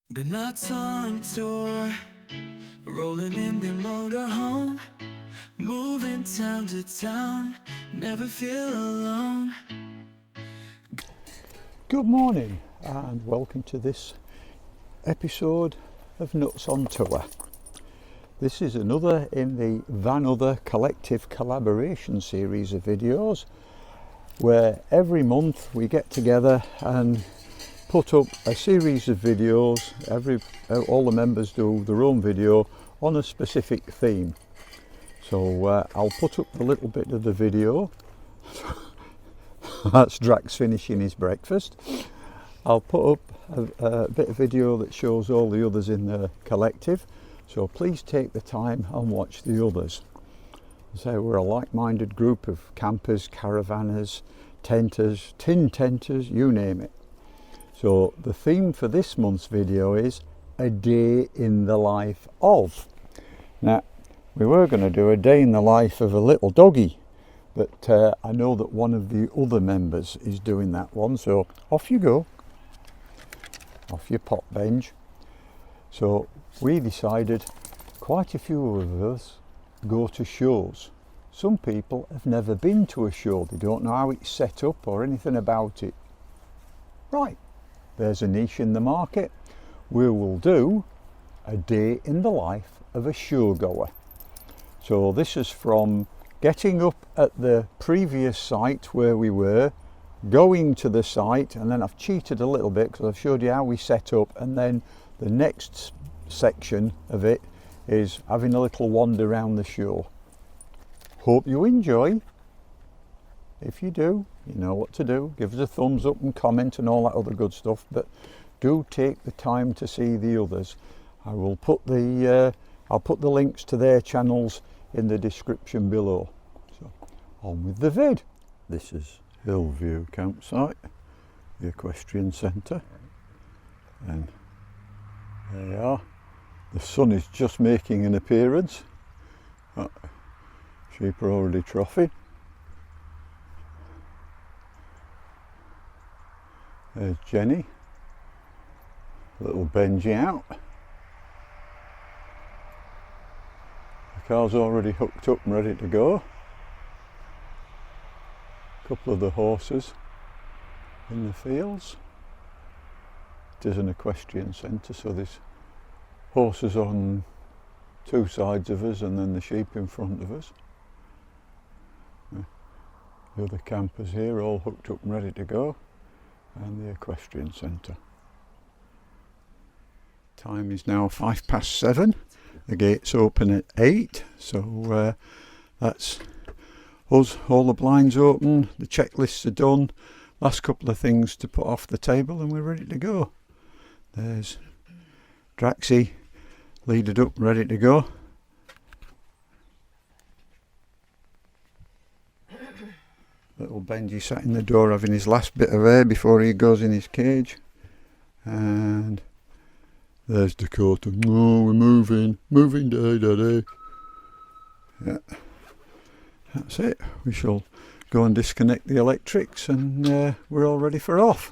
The nuts on tour, rolling in the motorhome, moving town to town, never feel alone. Good morning and welcome to this episode of Nuts on Tour. This is another in the VANOTHER collective collaboration series of videos where every month we get together and put up a series of videos. All the members do their own video on a specific theme. So I'll put up a little bit of the video. That's Drax finishing his breakfast. I'll put up a bit of video that shows all the others in the collective, so please take the time and watch the others. So we're a like-minded group of campers, caravanners, tenters, tin tenters, you name it. So the theme for this month's video is a day in the life of. Now we were going to do a day in the life of a little doggy, but I know that one of the other members is doing that one, so off you go, off your pot bench. So we decided quite a few of us go to shows. Some people have never been to a show, they don't know how it's set up or anything about it. Right, there's a niche in the market. We will do a day in the life of a show goer. So this is from getting up at the previous site where we were, going to the site, and then I've cheated a little bit because I've showed you how we set up, and then the next section of it is having a little wander around the show. Hope you enjoy. If you do, you know what to do. Give us a thumbs up and comment and all that other good stuff, but do take the time to see the others. I will put I'll put the links to their channels in the description below. So on with the vid. This is Hillview campsite, the equestrian centre, and there you are. The sun is just making an appearance. Sheep are already troughing. There's Jenny, little Benji out. The car's already hooked up and ready to go. A couple of the horses in the fields. It is an equestrian centre, so there's horses on two sides of us and then the sheep in front of us. The other campers here all hooked up and ready to go, and the equestrian centre. Time is now 7:05. The gates open at 8, so that's us, all the blinds open, the checklists are done, last couple of things to put off the table and we're ready to go. There's Draxy leaded up, ready to go. Little Benji sat in the door having his last bit of air before he goes in his cage. And there's Dakota. Oh, we're moving day, daddy. Yeah, that's it. We shall go and disconnect the electrics and we're all ready for off.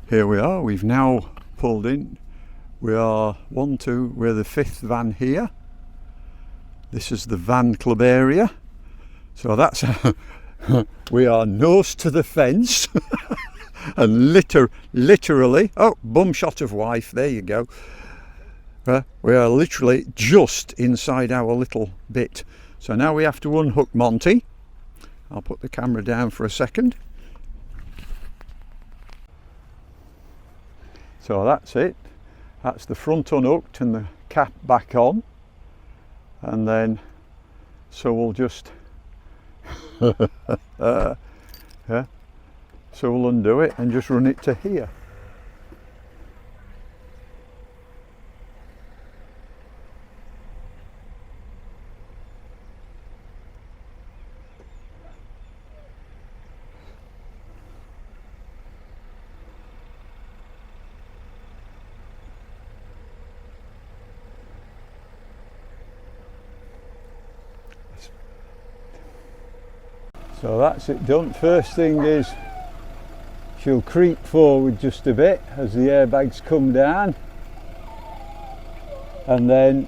Here we are, we've now pulled in. We are we're the fifth van here. This is the van club area. So that's we are nose to the fence. And literally, oh, bum shot of wife, there you go. We are literally just inside our little bit. So now we have to unhook Monty. I'll put the camera down for a second. So that's it. That's the front unhooked and the cap back on. And then, so we'll just, yeah. So we'll undo it and just run it to here. So that's it done. First thing is she'll creep forward just a bit as the airbags come down, and then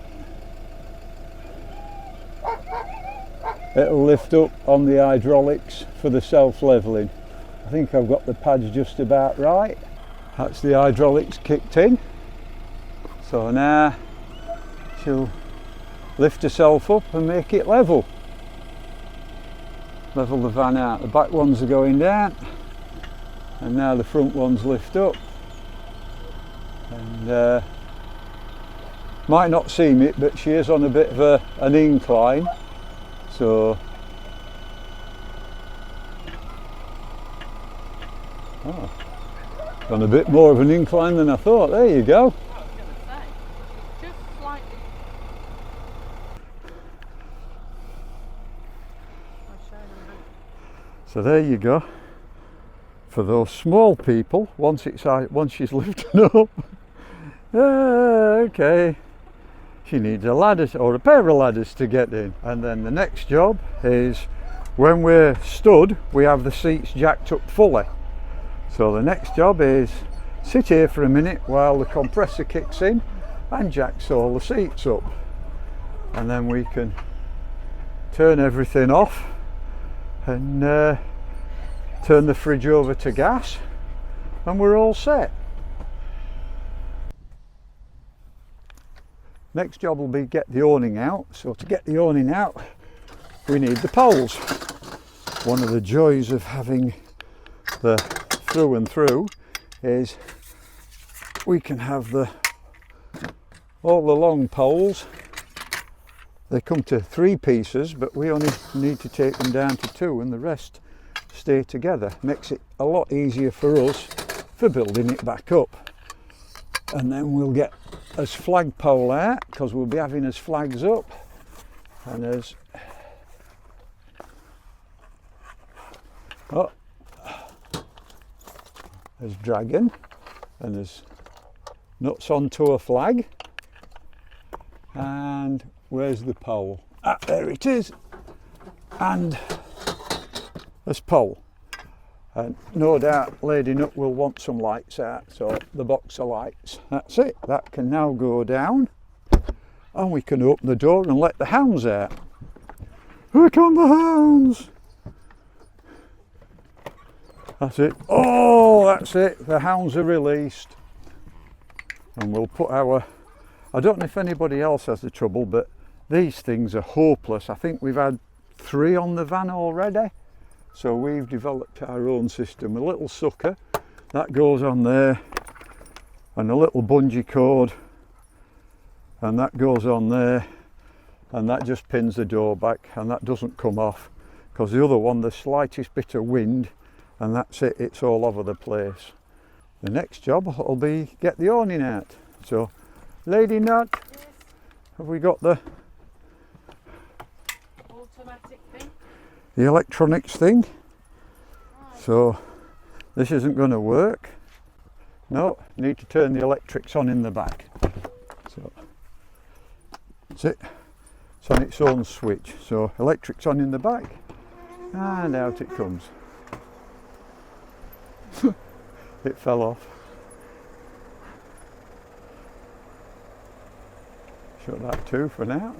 it'll lift up on the hydraulics for the self-leveling. I think I've got the pads just about right. That's the hydraulics kicked in. So now she'll lift herself up and make it level. Level the van out. The back ones are going down, and now the front ones lift up. And might not seem it, but she is on a bit of an incline. So, on a bit more of an incline than I thought. There you go. I was going to say, just slightly. I'll show you. So there you go. For those small people, once she's lifted up, okay. She needs a ladder or a pair of ladders to get in. And then the next job is, when we're stood, we have the seats jacked up fully. So the next job is sit here for a minute while the compressor kicks in and jacks all the seats up. And then we can turn everything off and turn the fridge over to gas, and we're all set. Next job will be get the awning out. So to get the awning out, we need the poles. One of the joys of having the through and through is we can have all the long poles. They come to 3 pieces, but we only need to take them down to 2, and the rest stay together. Makes it a lot easier for us for building it back up. And then we'll get as flag pole out, because we'll be having as flags up, and as dragon, and as nuts onto a flag. And where's the pole? There it is. And as pole. And no doubt Lady Nut will want some lights out, so the box of lights. That's it. That can now go down, and we can open the door and let the hounds out. Here come the hounds! That's it. Oh, that's it. The hounds are released. And we'll put our... I don't know if anybody else has the trouble, but these things are hopeless. I think we've had 3 on the van already. So we've developed our own system. A little sucker, that goes on there, and a little bungee cord, and that goes on there, and that just pins the door back, and that doesn't come off, because the other one, the slightest bit of wind, and that's it, it's all over the place. The next job will be get the awning out. So, Lady Nut, yes. Have we got the automatic thing? The electronics thing? Right. So, this isn't going to work. No, need to turn the electrics on in the back. So, that's it. It's on its own switch. So, electrics on in the back, and out it comes. It fell off. Shut that too for now.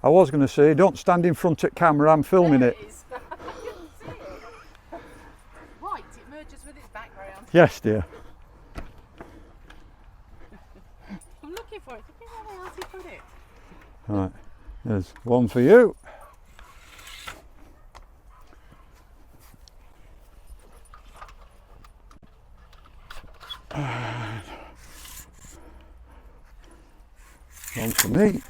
I was going to say, don't stand in front of camera, I'm filming it. It is. I couldn't see it. White, it merges with its background. Yes, dear. I'm looking for it. Where else he put it? Right, there's one for you. One for me.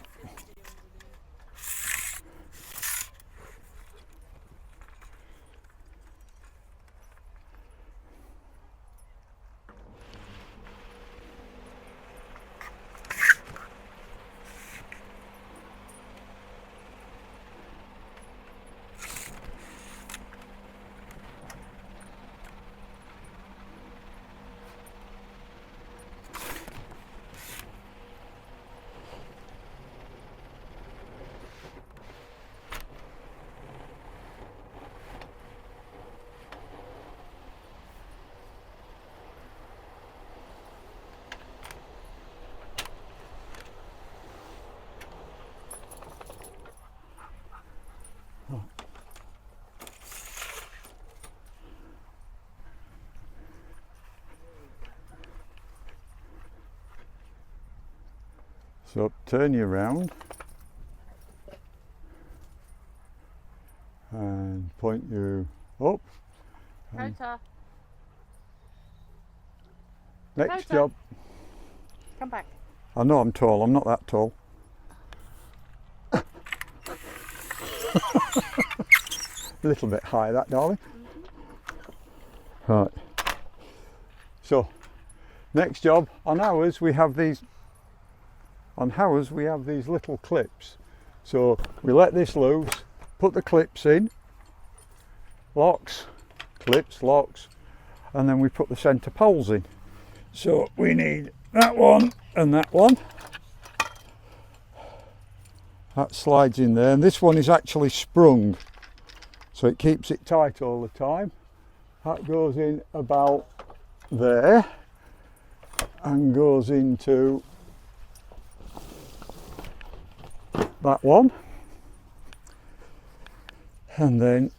So turn you around and point you up. Motor, Next Motor. job. come back. I know I'm tall, I'm not that tall. A little bit high, that, darling. Right. So, next job. On ours we have these little clips. So we let this loose, put the clips in, locks, clips, locks, and then we put the centre poles in. So we need that one and that one. That slides in there, and this one is actually sprung, so it keeps it tight all the time. That goes in about there and goes into that one, and then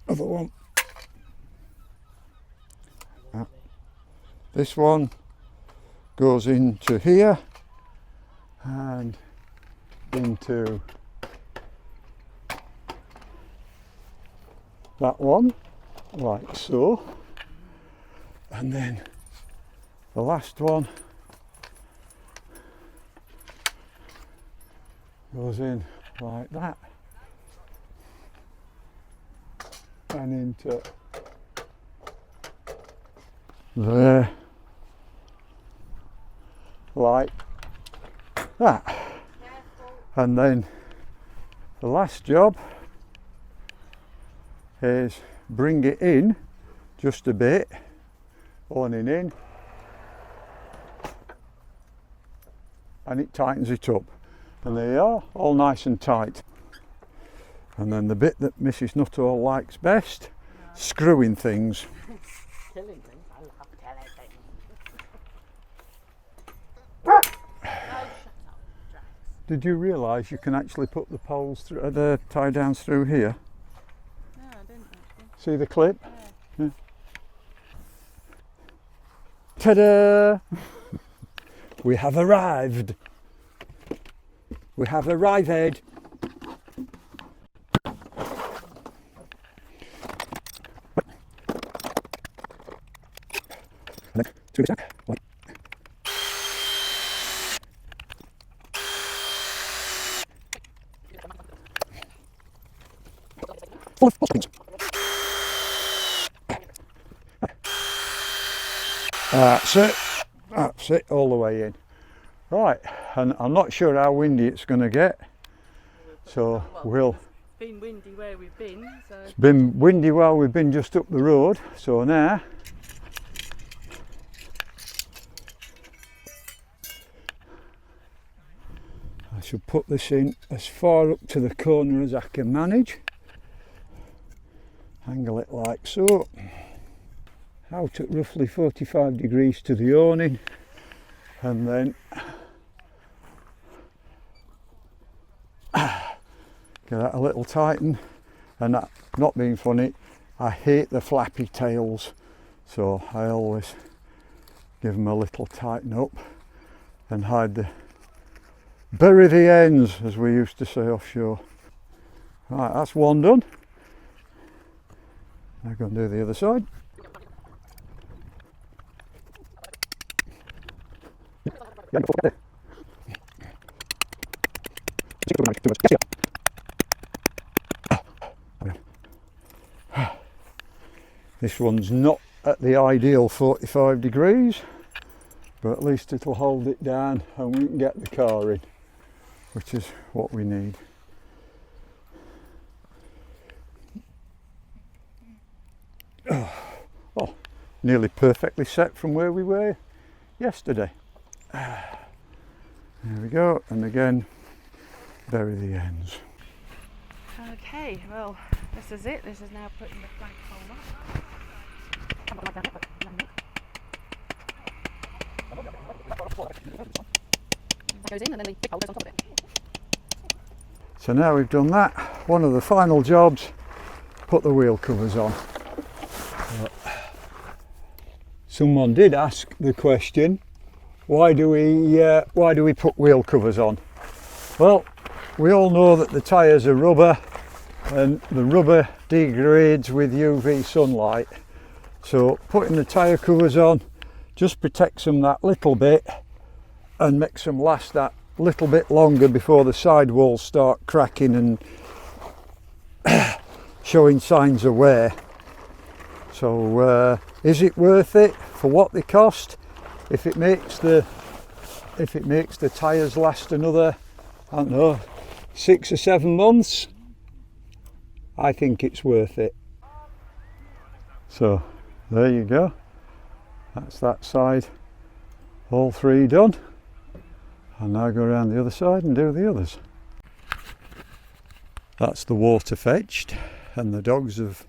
other one. This one goes into here and into that one, like so, and then the last one goes in like that and into there like that. And then the last job is bring it in just a bit, awning in, and it tightens it up, and there you are, all nice and tight. And then the bit that Mrs. Nuttall likes best, screwing things. Killing things, I love killing things. No, shut up, Drax. Did you realise you can actually put the poles through, the tie downs through here? No, I didn't actually. See the clip? Yeah. Ta-da! We have arrived. We have arrived. That's it, all the way in. Right, and I'm not sure how windy it's going to get, so we'll... It's been windy where we've been, so... It's been windy while we've been just up the road, so now... I shall put this in as far up to the corner as I can manage. Angle it like so. Out at roughly 45 degrees to the awning, and then give that a little tighten. And that, not being funny, I hate the flappy tails, so I always give them a little tighten up and bury the ends, as we used to say offshore. Right, that's one done. Now go and do the other side. This one's not at the ideal 45 degrees, but at least it'll hold it down and we can get the car in, which is what we need. Oh, nearly perfectly set from where we were yesterday. There we go, and again, bury the ends. Okay, well, this is it. This is now putting the flagpole up. That goes in and then the big pole goes on top of it. So now we've done that, one of the final jobs, put the wheel covers on. someone did ask the question, why do we put wheel covers on? Well, we all know that the tyres are rubber and the rubber degrades with UV sunlight, so putting the tyre covers on just protects them that little bit and makes them last that little bit longer before the sidewalls start cracking and showing signs of wear. So is it worth it for what they cost? If it makes the tyres last another, I don't know, 6 or 7 months, I think it's worth it. So there you go, that's that side, all 3 done. I'll now go around the other side and do the others. That's the water fetched and the dogs have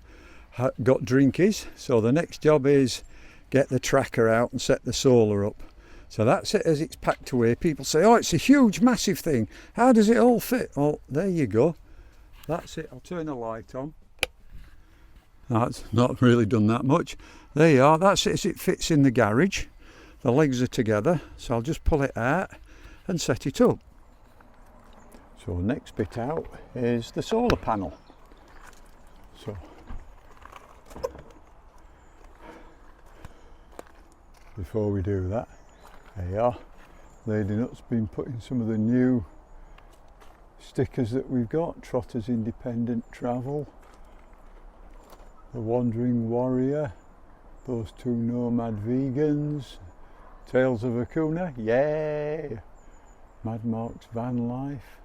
got drinkies, so the next job is get the tracker out and set the solar up. So that's it as it's packed away. People say, oh, it's a huge massive thing, how does it all fit? Well, there you go, that's it. I'll turn the light on. That's not really done that much. There you are, that's it as it fits in the garage. The legs are together, so I'll just pull it out and set it up. So next bit out is the solar panel. So before we do that, there you are. Lady Nut's been putting some of the new stickers that we've got. Trotters Independent Travel, the Wandering Warrior, those 2 Nomad Vegans, Tales of Acuna, yay! Mad Mark's Van Life,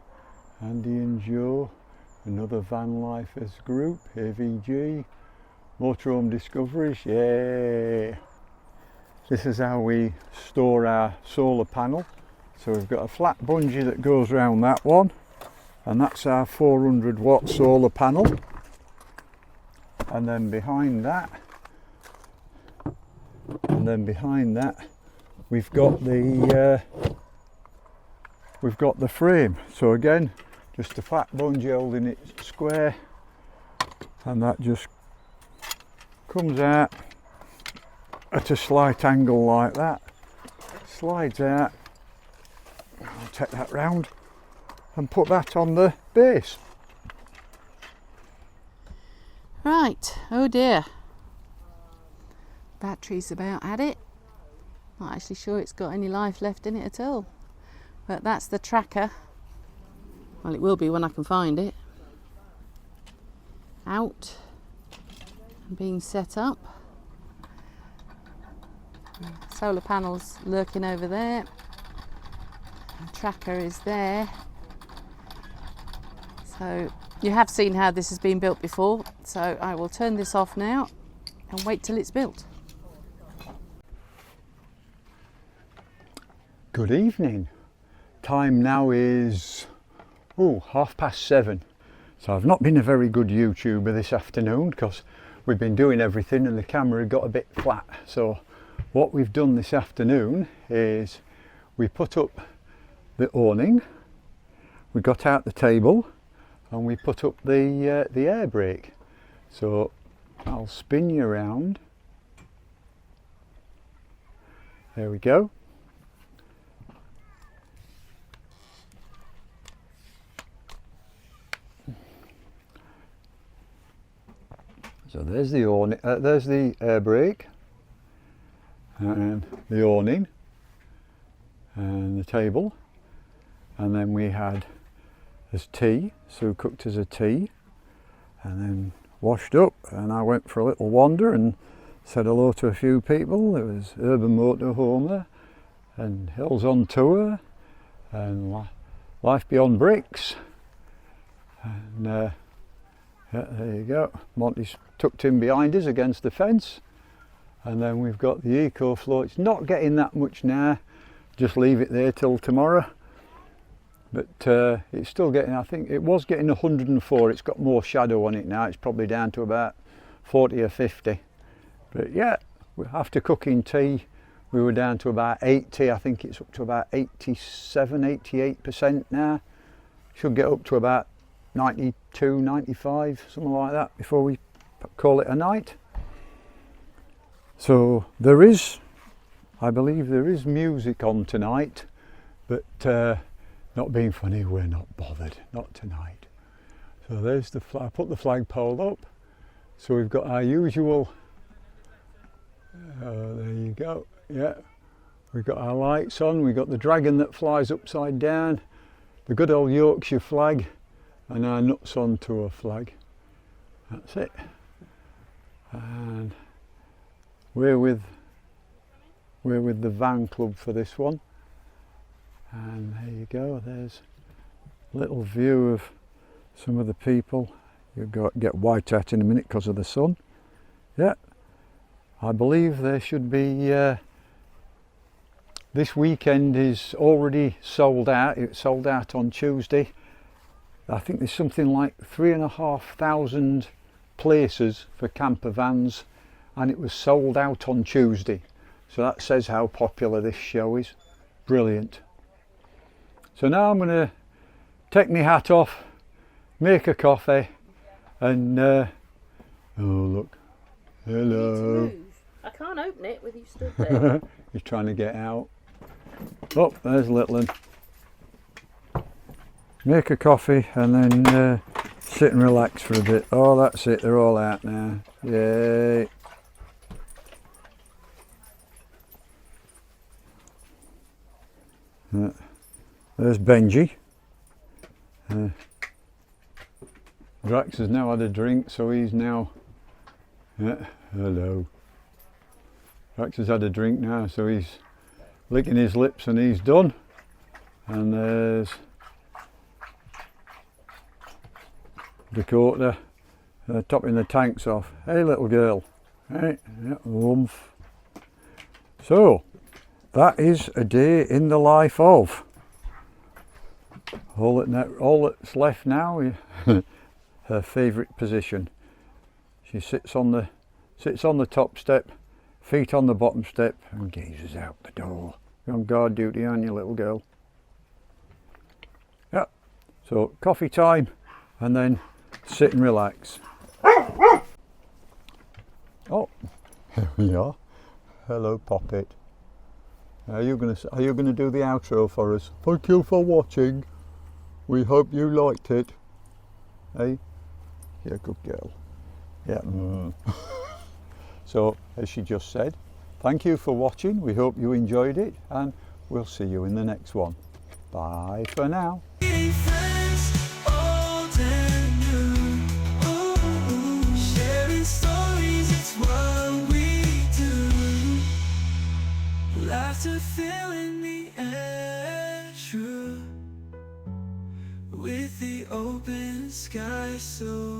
Andy and Joe, another Van Lifers group, AVG, Motorhome Discoveries, yay! This is how we store our solar panel. So we've got a flat bungee that goes around that one, and that's our 400 watt solar panel. And then behind that, we've got the frame. So again, just a flat bungee holding it square, and that just comes out at a slight angle like that, slides out. I'll take that round and put that on the base. Right, oh dear. Battery's about at it. Not actually sure it's got any life left in it at all. But that's the tracker. Well, it will be when I can find it. Out and being set up. Solar panels lurking over there. The tracker is there. So you have seen how this has been built before, so I will turn this off now and wait till it's built. Good evening. Time now is 7:30. So I've not been a very good YouTuber this afternoon because we've been doing everything and the camera got a bit flat. So what we've done this afternoon is we put up the awning, we got out the table, and we put up the air brake. So I'll spin you around. There we go. So there's the awning, there's the air brake, and the awning, and the table, and then we had as tea. Sue cooked us a tea, and then washed up, and I went for a little wander and said hello to a few people. There was Urban Motorhomer and Hills on Tour and Life Beyond Bricks, and yeah, there you go. Monty's tucked in behind us against the fence, and then we've got the Eco Flow. It's not getting that much now, just leave it there till tomorrow, but it's still getting, I think it was getting 104. It's got more shadow on it now. It's probably down to about 40 or 50, but yeah, after cooking tea we were down to about 80. I think it's up to about 87-88% now. Should get up to about 92-95, something like that, before we call it a night. So there is, I believe there is music on tonight, but not being funny, we're not bothered, not tonight. So there's the flag, I put the flagpole up. So we've got our usual, there you go, yeah. We've got our lights on, we've got the dragon that flies upside down, the good old Yorkshire flag, and our nuts on tour flag. That's it. And we're with the van club for this one. And there you go, there's a little view of some of the people. You'll get white out in a minute because of the sun. Yeah, I believe there should be, this weekend is already sold out. It sold out on Tuesday. I think there's something like 3,500 places for camper vans, and it was sold out on Tuesday. So that says how popular this show is. Brilliant. So now I'm going to take my hat off, make a coffee, and oh look, hello. I can't open it with you stood there. He's trying to get out. Oh, there's little one. Make a coffee and then sit and relax for a bit. Oh, that's it, they're all out now. Yay. There's Benji. Drax has now had a drink, so he's now, hello. Drax has had a drink now, so he's licking his lips and he's done. And there's Dakota topping the tanks off. Hey little girl, hey, yeah, oomph. So that is a day in the life of. All that's left now, her favourite position. She sits on the top step, feet on the bottom step, and gazes out the door. You're on guard duty, aren't you, little girl? Yeah. So coffee time, and then sit and relax. Oh, here we are. Hello, Poppet. Are you gonna do the outro for us? Thank you for watching. We hope you liked it. Hey, you're a good girl. Yeah. So, as she just said, thank you for watching. We hope you enjoyed it, and we'll see you in the next one. Bye for now. Friends, old and new. Ooh, sharing stories, it's what we do. Laughter filling the air, true. With the open sky so